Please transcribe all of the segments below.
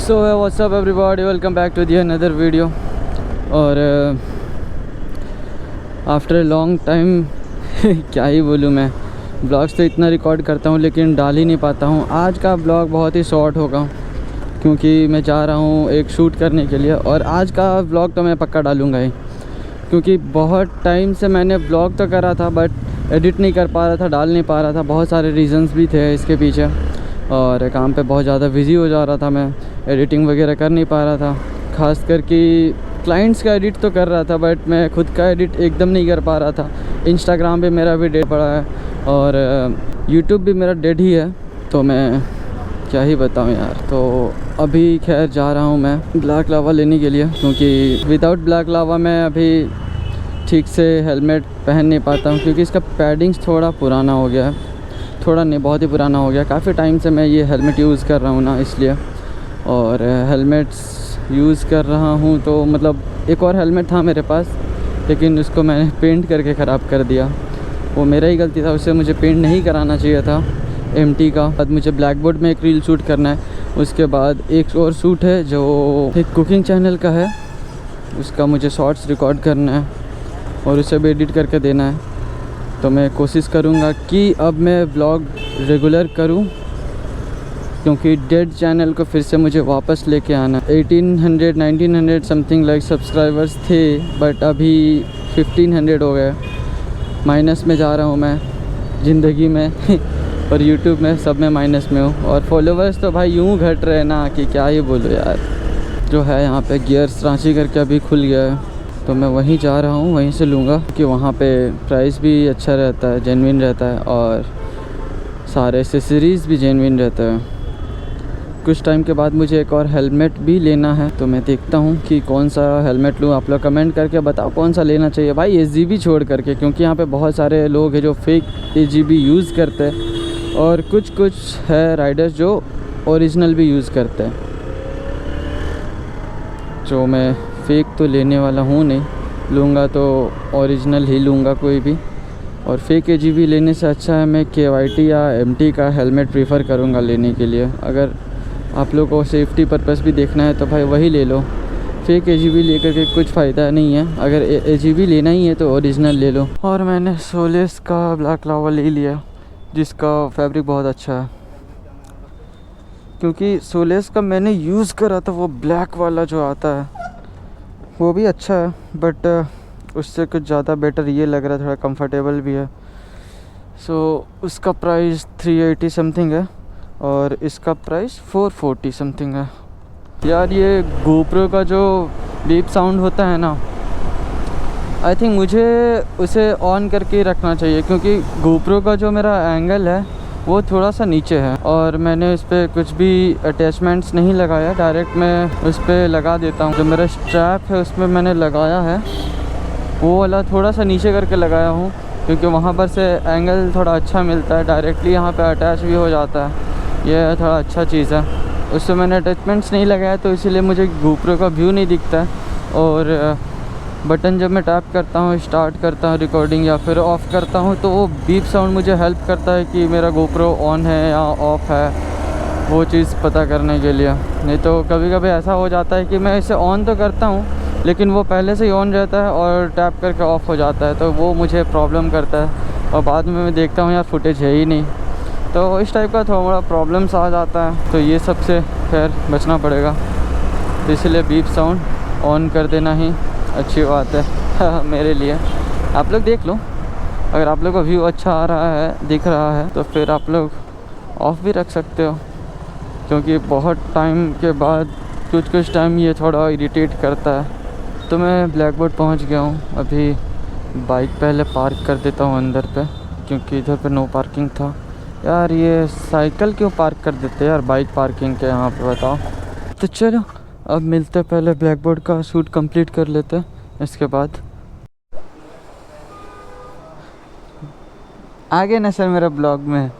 So what's up everybody, welcome back to the another video. और after a long time क्या ही बोलूँ मैं, ब्लॉग्स तो इतना रिकॉर्ड करता हूँ लेकिन डाल ही नहीं पाता हूँ। आज का ब्लॉग बहुत ही शॉर्ट होगा क्योंकि मैं जा रहा हूँ एक शूट करने के लिए, और आज का ब्लॉग तो मैं पक्का डालूँगा ही, क्योंकि बहुत टाइम से मैंने ब्लॉग तो करा था बट एडिट नहीं कर पा रहा था, डाल नहीं पा रहा था। बहुत सारे रीज़न्स भी थे इसके पीछे, और काम पे बहुत ज़्यादा बिज़ी हो जा रहा था, मैं एडिटिंग वगैरह कर नहीं पा रहा था। ख़ास करके क्लाइंट्स का एडिट तो कर रहा था बट मैं खुद का एडिट एकदम नहीं कर पा रहा था। इंस्टाग्राम पे मेरा भी डेड पड़ा है और यूट्यूब भी मेरा डेड ही है, तो मैं क्या ही बताऊं यार। तो अभी खैर जा रहा हूं मैं ब्लैक लावा लेने के लिए, क्योंकि विदाउट ब्लैक लावा मैं अभी ठीक से हेलमेट पहन नहीं पाता हूं, क्योंकि इसका पैडिंग्स थोड़ा पुराना हो गया है। थोड़ा नहीं, बहुत ही पुराना हो गया। काफ़ी टाइम से मैं ये हेलमेट यूज़ कर रहा हूँ ना, इसलिए। और हेलमेट्स यूज़ कर रहा हूँ तो मतलब एक और हेलमेट था मेरे पास, लेकिन उसको मैंने पेंट करके ख़राब कर दिया। वो मेरा ही गलती था, उससे मुझे पेंट नहीं कराना चाहिए था MT का। बाद मुझे ब्लैक बोर्ड में एक रील शूट करना है, उसके बाद एक और शूट है जो एक कुकिंग चैनल का है, उसका मुझे शॉर्ट्स रिकॉर्ड करना है और उसे भी एडिट करके देना है। तो मैं कोशिश करूँगा कि अब मैं व्लॉग रेगुलर करूँ, क्योंकि डेड चैनल को फिर से मुझे वापस लेके आना। 1800-1900 समथिंग लाइक सब्सक्राइबर्स थे, बट अभी 1500 हो गए। माइनस में जा रहा हूँ मैं ज़िंदगी में और यूट्यूब में, सब में माइनस में हूँ। और फॉलोवर्स तो भाई यूँ घट रहे ना कि क्या ही बोलो यार। जो है यहाँ पे गियर्स रांची करके अभी खुल गया है, तो मैं वहीं जा रहा हूँ, वहीं से लूँगा, कि वहाँ पे प्राइस भी अच्छा रहता है, जेन्युइन रहता है, और सारे एक्सेसरीज़ भी जेन्युइन रहते हैं। कुछ टाइम के बाद मुझे एक और हेलमेट भी लेना है, तो मैं देखता हूँ कि कौन सा हेलमेट लूँ। आप लोग कमेंट करके बताओ कौन सा लेना चाहिए भाई, AGB छोड़ करके, क्योंकि यहाँ पे बहुत सारे लोग हैं जो फेक AGB यूज़ करते हैं, और कुछ है राइडर्स जो ओरिजिनल भी यूज़ करते हैं। जो मैं फेक तो लेने वाला हूँ नहीं, लूँगा तो ओरिजिनल ही लूँगा कोई भी। और फेक AGB लेने से अच्छा है मैं KYT या MT का हेलमेट प्रीफ़र करूँगा लेने के लिए। अगर आप लोग को सेफ्टी पर्पस भी देखना है तो भाई वही ले लो। फेक AGB लेकर के कुछ फ़ायदा नहीं है, अगर AGB लेना ही है तो ओरिजिनल ले लो। और मैंने सोलेस का ब्लैक लावा ले लिया, जिसका फैब्रिक बहुत अच्छा है, क्योंकि सोलेस का मैंने यूज़ करा था, वो ब्लैक वाला जो आता है वो भी अच्छा है, बट उससे कुछ ज़्यादा बेटर ये लग रहा है, थोड़ा कंफर्टेबल भी है। सो उसका प्राइस 380 समथिंग है और इसका प्राइस 440 समथिंग है। यार ये GoPro का जो बीप साउंड होता है ना, आई थिंक मुझे उसे ऑन करके रखना चाहिए, क्योंकि GoPro का जो मेरा एंगल है वो थोड़ा सा नीचे है, और मैंने इस पर कुछ भी अटैचमेंट्स नहीं लगाया, डायरेक्ट मैं उस पर लगा देता हूँ। जो मेरा स्ट्रैप है उसमें मैंने लगाया है, वो वाला थोड़ा सा नीचे करके लगाया हूँ, क्योंकि वहाँ पर से एंगल थोड़ा अच्छा मिलता है, डायरेक्टली यहाँ पे अटैच भी हो जाता है। ये थोड़ा अच्छा चीज़ है। उससे मैंने अटैचमेंट्स नहीं लगाया, तो इसीलिए मुझे GoPro का व्यू नहीं दिखता है। और बटन जब मैं टैप करता हूँ, स्टार्ट करता हूँ रिकॉर्डिंग या फिर ऑफ़ करता हूँ, तो वो बीप साउंड मुझे हेल्प करता है कि मेरा GoPro ऑन है या ऑफ़ है, वो चीज़ पता करने के लिए। नहीं तो कभी कभी ऐसा हो जाता है कि मैं इसे ऑन तो करता हूँ लेकिन वो पहले से ही ऑन रहता है और टैप करके ऑफ़ हो जाता है, तो वो मुझे प्रॉब्लम करता है, और बाद में मैं देखता हूँ यार फुटेज है ही नहीं। तो इस टाइप का थोड़ा प्रॉब्लम्स आ जाता है, तो ये सबसे खैर बचना पड़ेगा। तो इसलिए बीप साउंड ऑन कर देना ही अच्छी बात है मेरे लिए। आप लोग देख लो, अगर आप लोग का व्यू अच्छा आ रहा है, दिख रहा है, तो फिर आप लोग ऑफ़ भी रख सकते हो, क्योंकि बहुत टाइम के बाद कुछ टाइम ये थोड़ा इरिटेट करता है। तो मैं ब्लैक बोर्ड पहुँच गया हूँ। अभी बाइक पहले पार्क कर देता हूँ अंदर पे, क्योंकि इधर पे नो पार्किंग था। यार ये साइकिल क्यों पार्क कर देते हैं यार बाइक पार्किंग के यहाँ पे, बताओ। तो चलो अब मिलते हैं, पहले ब्लैक बोर्ड का शूट कंप्लीट कर लेते हैं, इसके बाद आगे ना सर मेरा ब्लॉग में।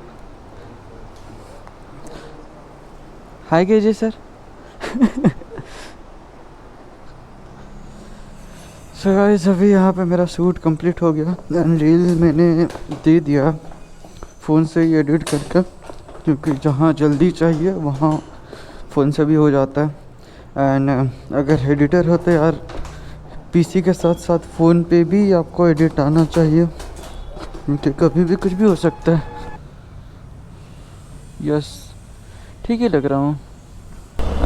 हाय कीजिए सर सो गाइस अभी यहाँ पे मेरा शूट कंप्लीट हो गया, एंड रील मैंने दे दिया फ़ोन से ही एडिट करके, क्योंकि जहाँ जल्दी चाहिए वहाँ फ़ोन से भी हो जाता है। एंड अगर एडिटर हो तो यार पीसी के साथ साथ फ़ोन पे भी आपको एडिट आना चाहिए, क्योंकि कभी भी कुछ भी हो सकता है। यस, ठीक ही लग रहा हूँ।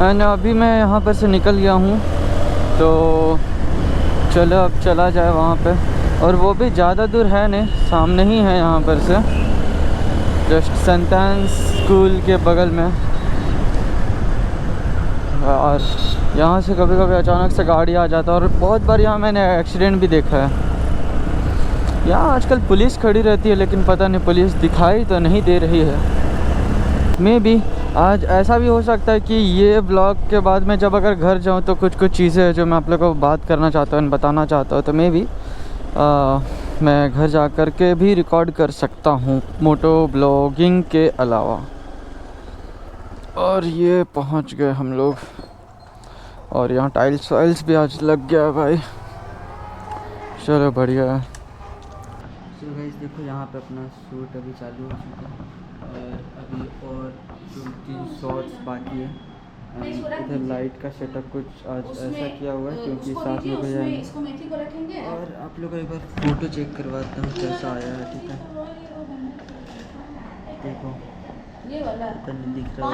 एंड अभी मैं यहाँ पर से निकल गया हूँ, तो चलो अब चला जाए वहाँ पे। और वो भी ज़्यादा दूर है नहीं, सामने ही है यहाँ पर से, जस्ट संतान स्कूल के बगल में। और यहाँ से कभी कभी अचानक से गाड़ी आ जाता है, और बहुत बार यहाँ मैंने एक्सीडेंट भी देखा है। यहाँ आजकल पुलिस खड़ी रहती है, लेकिन पता नहीं पुलिस दिखाई तो नहीं दे रही है। मे बी आज ऐसा भी हो सकता है कि ये ब्लॉग के बाद में जब अगर घर जाऊँ तो कुछ चीज़ें हैं जो मैं आप लोगों को बात करना चाहता हूँ, बताना चाहता हूँ, तो मे बी मैं घर जा कर के भी रिकॉर्ड कर सकता हूँ मोटो ब्लॉगिंग के अलावा। और ये पहुँच गए हम लोग, और यहाँ टाइल्स वाइल्स भी आज लग गया भाई। चलो बढ़िया है। चलो गाइस देखो, यहाँ पे अपना शूट अभी चालू हो चुका है, और अभी और 2-3 शॉट्स बाकी है। इधर लाइट का सेटअप कुछ आज ऐसा किया हुआ है क्योंकि साथ में भैया है। और आप लोग एक बार फ़ोटो चेक करवाता हूँ कैसा आया है। ठीक है, देखो ये वाला दिख रहा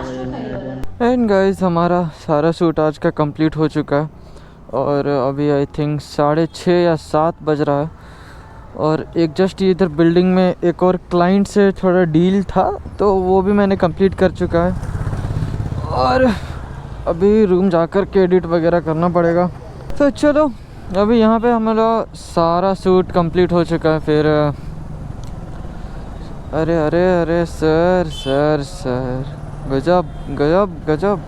है। एंड गाइस हमारा सारा शूट आज का कंप्लीट हो चुका है, और अभी आई थिंक 6:30 या 7 बज रहा है। और एक जस्ट इधर बिल्डिंग में एक और क्लाइंट से थोड़ा डील था, तो वो भी मैंने कंप्लीट कर चुका है। और अभी रूम जाकर के एडिट वगैरह करना पड़ेगा। तो चलो अभी यहाँ पे हमारा सारा शूट कंप्लीट हो चुका है। फिर अरे अरे अरे सर सर सर, गजब गजब गजब,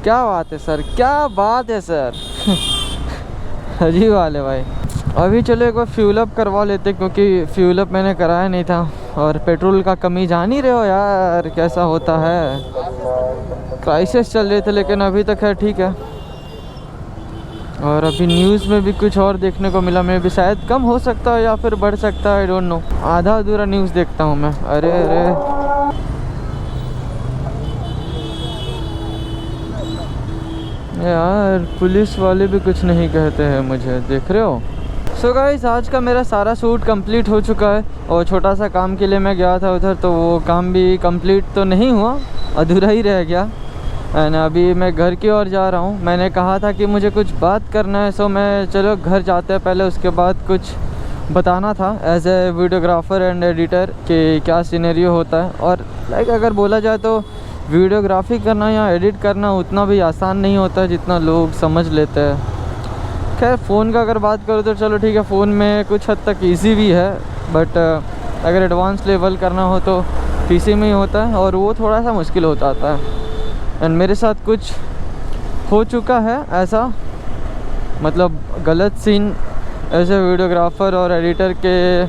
क्या बात है सर, क्या बात है सर। अजीब वाले भाई। अभी चलो एक बार फ्यूल अप करवा लेते, क्योंकि फ्यूल अप मैंने कराया नहीं था, और पेट्रोल का कमी जान ही रहे हो यार कैसा होता है। क्राइसिस चल रहे थे, लेकिन अभी तक है ठीक है। और अभी न्यूज़ में भी कुछ और देखने को मिला, मैं भी शायद कम हो सकता है या फिर बढ़ सकता है, आई डोंट नो। आधा अधूरा न्यूज़ देखता हूँ मैं। अरे अरे यार, पुलिस वाले भी कुछ नहीं कहते हैं मुझे, देख रहे हो। सो गाइस आज का मेरा सारा शूट कंप्लीट हो चुका है, और छोटा सा काम के लिए मैं गया था उधर, तो वो काम भी कंप्लीट तो नहीं हुआ, अधूरा ही रह गया। एंड अभी मैं घर की ओर जा रहा हूँ। मैंने कहा था कि मुझे कुछ बात करना है, सो मैं चलो घर जाते हैं पहले, उसके बाद कुछ बताना था as a videographer and editor कि क्या सिनेरियो होता है। और लाइक अगर बोला जाए तो वीडियोग्राफी करना या एडिट करना उतना भी आसान नहीं होता है जितना लोग समझ लेते हैं। खैर फ़ोन का अगर बात करो तो चलो ठीक है, फ़ोन में कुछ हद तक इजी भी है, बट अगर एडवांस लेवल करना हो तो पीसी में ही होता है, और वो थोड़ा सा मुश्किल होता आता है। एंड मेरे साथ कुछ हो चुका है ऐसा, मतलब गलत सीन एज ए वीडियोग्राफर और एडिटर के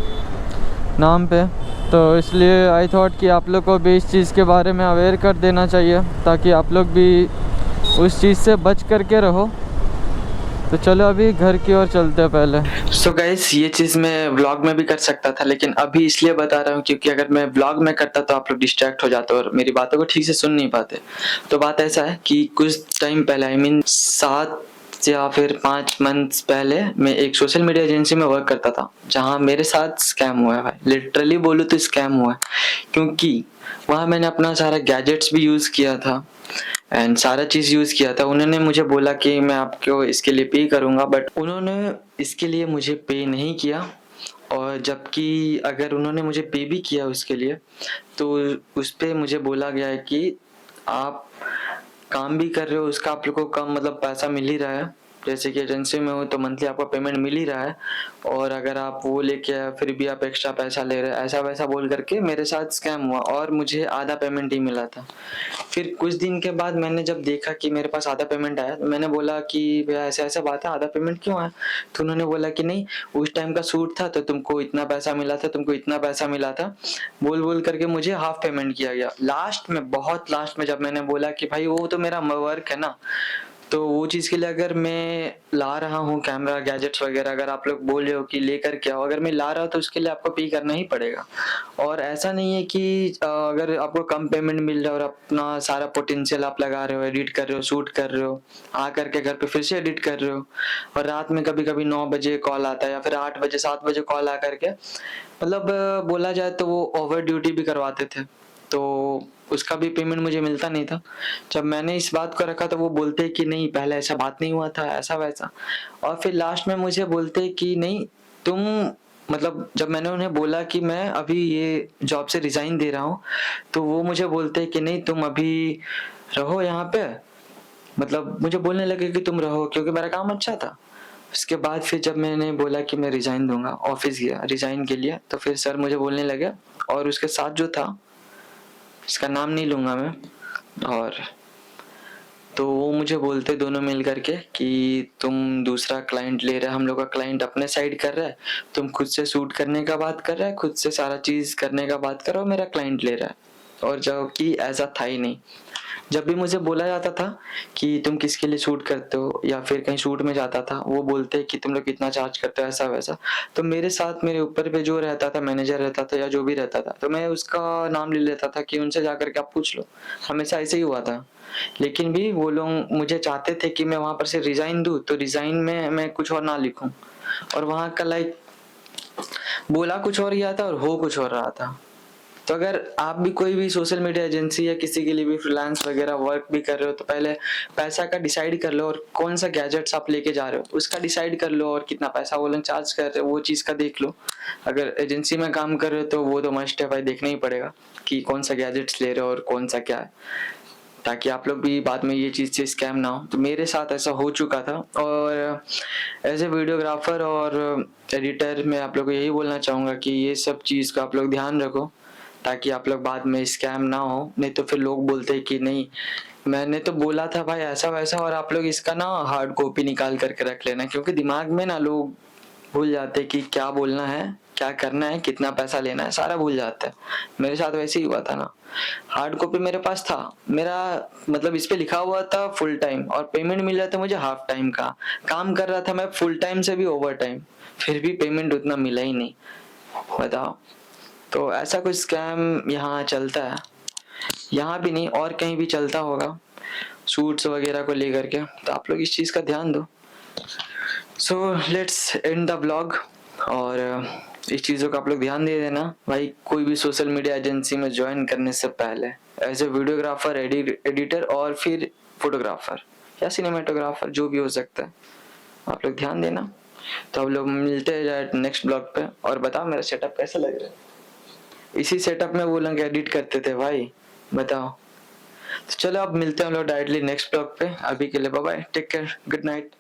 नाम पे, तो इसलिए आई थॉट कि आप लोग को भी इस चीज़ के बारे में अवेयर कर देना चाहिए, ताकि आप लोग भी उस चीज़ से बच कर के रहो। तो चलो अभी घर की ओर चलते हैं पहले। सो गाइस ये चीज़ मैं व्लॉग में भी कर सकता था, लेकिन अभी इसलिए बता रहा हूँ क्योंकि अगर मैं व्लॉग में करता तो आप लोग डिस्ट्रैक्ट हो जाते और मेरी बातों को ठीक से सुन नहीं पाते। तो बात ऐसा है कि कुछ टाइम पहले, आई मीन 7 या फिर 5 मंथ्स पहले, मैं एक सोशल मीडिया एजेंसी में वर्क करता था, जहाँ मेरे साथ स्कैम हुआ है भाई। लिटरली बोलूँ तो स्कैम हुआ है, क्योंकि वहाँ मैंने अपना सारा गैजेट्स भी यूज़ किया था एंड सारा चीज़ यूज़ किया था। उन्होंने मुझे बोला कि मैं आपको इसके लिए पे करूँगा, बट उन्होंने इसके लिए मुझे पे नहीं किया। और जबकि अगर उन्होंने मुझे पे भी किया उसके लिए, तो उस पर मुझे बोला गया है कि आप काम भी कर रहे हो, उसका आप लोग को कम मतलब पैसा मिल ही रहा है। जैसे कि एजेंसी में हो तो मंथली आपका पेमेंट मिल ही रहा है, और अगर आप वो लेके आए फिर भी आप एक्स्ट्रा पैसा ले रहे हैं, ऐसा वैसा बोल करके मेरे साथ स्कैम हुआ, और मुझे आधा पेमेंट ही मिला था। फिर कुछ दिन के बाद मैंने जब देखा कि मेरे पास आधा पेमेंट आया, तो मैंने बोला कि भैया ऐसा ऐसा बात है, आधा पेमेंट क्यों आया? तो उन्होंने बोला कि नहीं, उस टाइम का शूट था तो तुमको इतना पैसा मिला था, तुमको इतना पैसा मिला था, बोल बोल करके मुझे हाफ पेमेंट किया गया। लास्ट में, बहुत लास्ट में जब मैंने बोला कि भाई वो तो मेरा वर्क है ना, तो वो चीज़ के लिए अगर मैं ला रहा हूँ कैमरा गैजेट्स वगैरह, अगर आप लोग बोल रहे हो कि लेकर के आओ, अगर मैं ला रहा हूँ तो उसके लिए आपको पे करना ही पड़ेगा। और ऐसा नहीं है कि अगर आपको कम पेमेंट मिल रहा है और अपना सारा पोटेंशियल आप लगा रहे हो, एडिट कर रहे हो, शूट कर रहे हो, आ करके घर पे फिर से एडिट कर रहे हो, और रात में कभी कभी 9 बजे कॉल आता है या फिर 8 बजे 7 बजे कॉल आ करके, मतलब बोला जाए तो वो ओवर ड्यूटी भी करवाते थे, तो उसका भी पेमेंट मुझे मिलता नहीं था। जब मैंने इस बात को रखा तो वो बोलते कि नहीं पहले ऐसा बात नहीं हुआ था, ऐसा वैसा। और फिर लास्ट में मुझे बोलते कि नहीं तुम, मतलब जब मैंने उन्हें बोला कि मैं अभी ये जॉब से रिजाइन दे रहा हूँ, तो वो मुझे बोलते कि नहीं तुम अभी रहो यहाँ पे, मतलब मुझे बोलने लगे कि तुम रहो, क्योंकि मेरा काम अच्छा था। उसके बाद फिर जब मैंने बोला कि मैं रिजाइन दूंगा, ऑफिस गया रिजाइन के लिए, तो फिर सर मुझे बोलने लगे, और उसके साथ जो था, इसका नाम नहीं लूंगा मैं, और तो वो मुझे बोलते दोनों मिल करके कि तुम दूसरा क्लाइंट ले रहे, हम लोग का क्लाइंट अपने साइड कर रहा है, तुम खुद से शूट करने का बात कर रहा है, खुद से सारा चीज करने का बात करो, मेरा क्लाइंट ले रहा है। और जब कि ऐसा था ही नहीं। जब भी मुझे बोला जाता था कि तुम किसके लिए शूट करते हो, या फिर कहीं शूट में जाता था, वो बोलते कि तुम लोग कितना चार्ज करते हो, ऐसा वैसा, तो मेरे साथ मेरे ऊपर पे जो रहता था, मैनेजर रहता था या जो भी रहता था, तो मैं उसका नाम ले लेता था कि उनसे जाकर के आप पूछ लो। हमेशा ऐसे ही हुआ था। लेकिन भी वो लोग मुझे चाहते थे कि मैं वहां पर से रिजाइन दूं, तो रिजाइन में मैं कुछ और ना लिखूं, और वहां का लाइक बोला कुछ और गया था और हो कुछ और रहा था। तो अगर आप भी कोई भी सोशल मीडिया एजेंसी या किसी के लिए भी फ्रीलांस वगैरह वर्क भी कर रहे हो, तो पहले पैसा का डिसाइड कर लो, और कौन सा गैजेट्स आप लेके जा रहे हो उसका डिसाइड कर लो, और कितना पैसा वो लोग चार्ज कर रहे हो वो चीज़ का देख लो। अगर एजेंसी में काम कर रहे हो तो वो तो मस्ट है भाई, देखना ही पड़ेगा कि कौन सा गैजेट्स ले रहे हो और कौन सा क्या है, ताकि आप लोग भी बाद में ये चीज़ से स्कैम ना हो। तो मेरे साथ ऐसा हो चुका था, और एज ए वीडियोग्राफर और एडिटर मैं आप लोग को यही बोलना चाहूँगा कि ये सब चीज़ का आप लोग ध्यान रखो, ताकि आप लोग बाद में स्कैम ना हो। नहीं तो फिर लोग बोलते हैं कि नहीं मैंने तो बोला था भाई ऐसा वैसा, और आप लोग इसका ना हार्ड कॉपी निकाल करके रख लेना, क्योंकि दिमाग में ना लोग भूल जाते कि क्या बोलना है, क्या करना है, कितना पैसा लेना है, सारा भूल जाता है। मेरे साथ वैसे ही हुआ था ना। हार्ड कॉपी मेरे पास था, मेरा मतलब इस पे लिखा हुआ था फुल टाइम, और पेमेंट मिल रहा था मुझे हाफ टाइम का। काम कर रहा था मैं फुल टाइम से भी ओवर टाइम, फिर भी पेमेंट उतना मिला ही नहीं, बताओ। तो ऐसा कुछ स्कैम यहाँ चलता है, यहाँ भी नहीं और कहीं भी चलता होगा सूट्स वगैरह को लेकर के, तो आप लोग इस चीज़ का ध्यान दो। So let's end the blog, और इस चीज़ों का आप लोग ध्यान दे देना भाई। कोई भी सोशल मीडिया एजेंसी में ज्वाइन करने से पहले एज ए वीडियोग्राफर, एडिटर और फिर फोटोग्राफर या सिनेमेटोग्राफर जो भी हो सकता है, आप लोग ध्यान देना। तो हम लोग मिलते हैं नेक्स्ट ब्लॉग पे, और बताओ मेरा सेटअप कैसा लग रहा है। इसी सेटअप में वो लोग एडिट करते थे भाई, बताओ। तो चलो अब मिलते हैं हम लोग डायरेक्टली नेक्स्ट ब्लॉग पे। अभी के लिए bye bye, take care, good night.